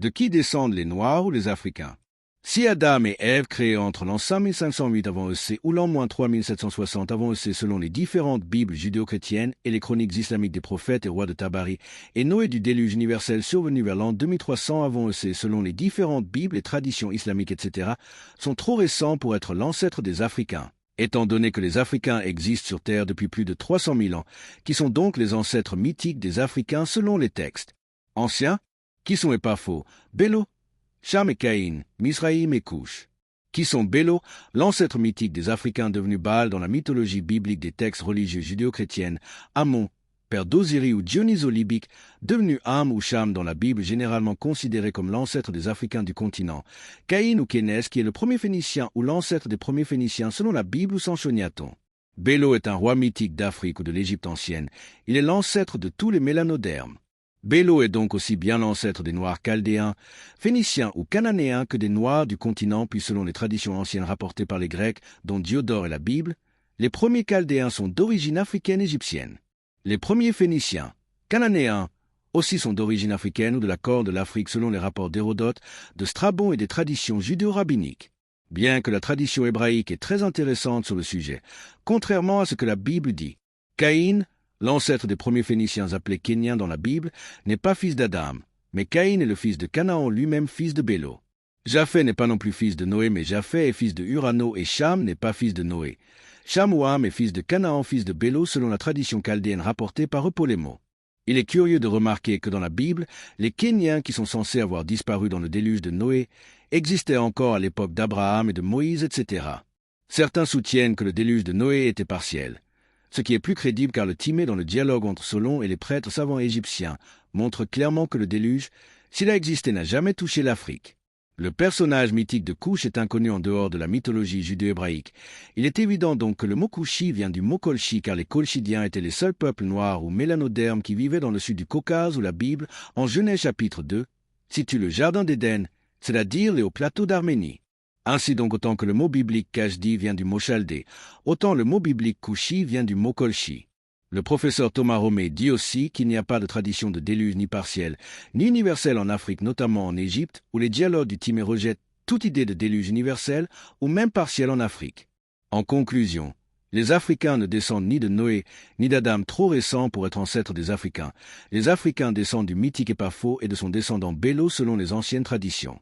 De qui descendent les Noirs ou les Africains? Si Adam et Ève créés entre l'an 5508 avant EC ou l'an 3760 avant EC selon les différentes Bibles judéo-chrétiennes et les chroniques islamiques des prophètes et rois de Tabari, et Noé du déluge universel survenu vers l'an 2300 avant EC selon les différentes Bibles et traditions islamiques, etc., sont trop récents pour être l'ancêtre des Africains. Étant donné que les Africains existent sur Terre depuis plus de 300 000 ans, qui sont donc les ancêtres mythiques des Africains selon les textes anciens, qui sont et pas faux, Bélo, Cham et Caïn, Misraïm et Couche, qui sont Bélo, l'ancêtre mythique des Africains devenu Baal dans la mythologie biblique des textes religieux judéo-chrétiennes, Amon, père d'Osiris ou Dionysos libyque, devenu Ham ou Cham dans la Bible généralement considéré comme l'ancêtre des Africains du continent, Caïn ou Kénès qui est le premier Phénicien ou l'ancêtre des premiers Phéniciens selon la Bible ou Sanchoniaton. Bélo est un roi mythique d'Afrique ou de l'Égypte ancienne. Il est l'ancêtre de tous les mélanodermes. Bélo est donc aussi bien l'ancêtre des Noirs chaldéens, phéniciens ou cananéens que des Noirs du continent, puis selon les traditions anciennes rapportées par les Grecs, dont Diodore et la Bible, les premiers chaldéens sont d'origine africaine égyptienne. Les premiers phéniciens, cananéens, aussi sont d'origine africaine ou de la Corne de l'Afrique selon les rapports d'Hérodote, de Strabon et des traditions judéo-rabbiniques. Bien que la tradition hébraïque est très intéressante sur le sujet, contrairement à ce que la Bible dit, Caïn, l'ancêtre des premiers Phéniciens appelés Kéniens dans la Bible, n'est pas fils d'Adam, mais Caïn est le fils de Canaan, lui-même fils de Bélo. Japheth n'est pas non plus fils de Noé, mais Japheth est fils de Urano, et Cham n'est pas fils de Noé. Cham ou Ham est fils de Canaan, fils de Bélo, selon la tradition chaldéenne rapportée par Eupolémo. Il est curieux de remarquer que dans la Bible, les Kéniens qui sont censés avoir disparu dans le déluge de Noé existaient encore à l'époque d'Abraham et de Moïse, etc. Certains soutiennent que le déluge de Noé était partiel, ce qui est plus crédible car le timé dans le dialogue entre Solon et les prêtres savants égyptiens montre clairement que le déluge, s'il a existé, n'a jamais touché l'Afrique. Le personnage mythique de Couche est inconnu en dehors de la mythologie judéo-hébraïque. Il est évident donc que le mot Couchi vient du mot Colchi car les Colchidiens étaient les seuls peuples noirs ou mélanodermes qui vivaient dans le sud du Caucase où la Bible, en Genèse chapitre 2, situe le jardin d'Éden, c'est-à-dire les hauts plateaux d'Arménie. Ainsi donc autant que le mot biblique Kajdi vient du mot chaldé, autant le mot biblique Couchi vient du mot Colchi. Le professeur Thomas Romé dit aussi qu'il n'y a pas de tradition de déluge ni partielle, ni universelle en Afrique, notamment en Égypte, où les dialogues du Timé rejettent toute idée de déluge universel ou même partiel en Afrique. En conclusion, les Africains ne descendent ni de Noé, ni d'Adam trop récents pour être ancêtres des Africains. Les Africains descendent du mythique et pas faux et de son descendant Bélo selon les anciennes traditions.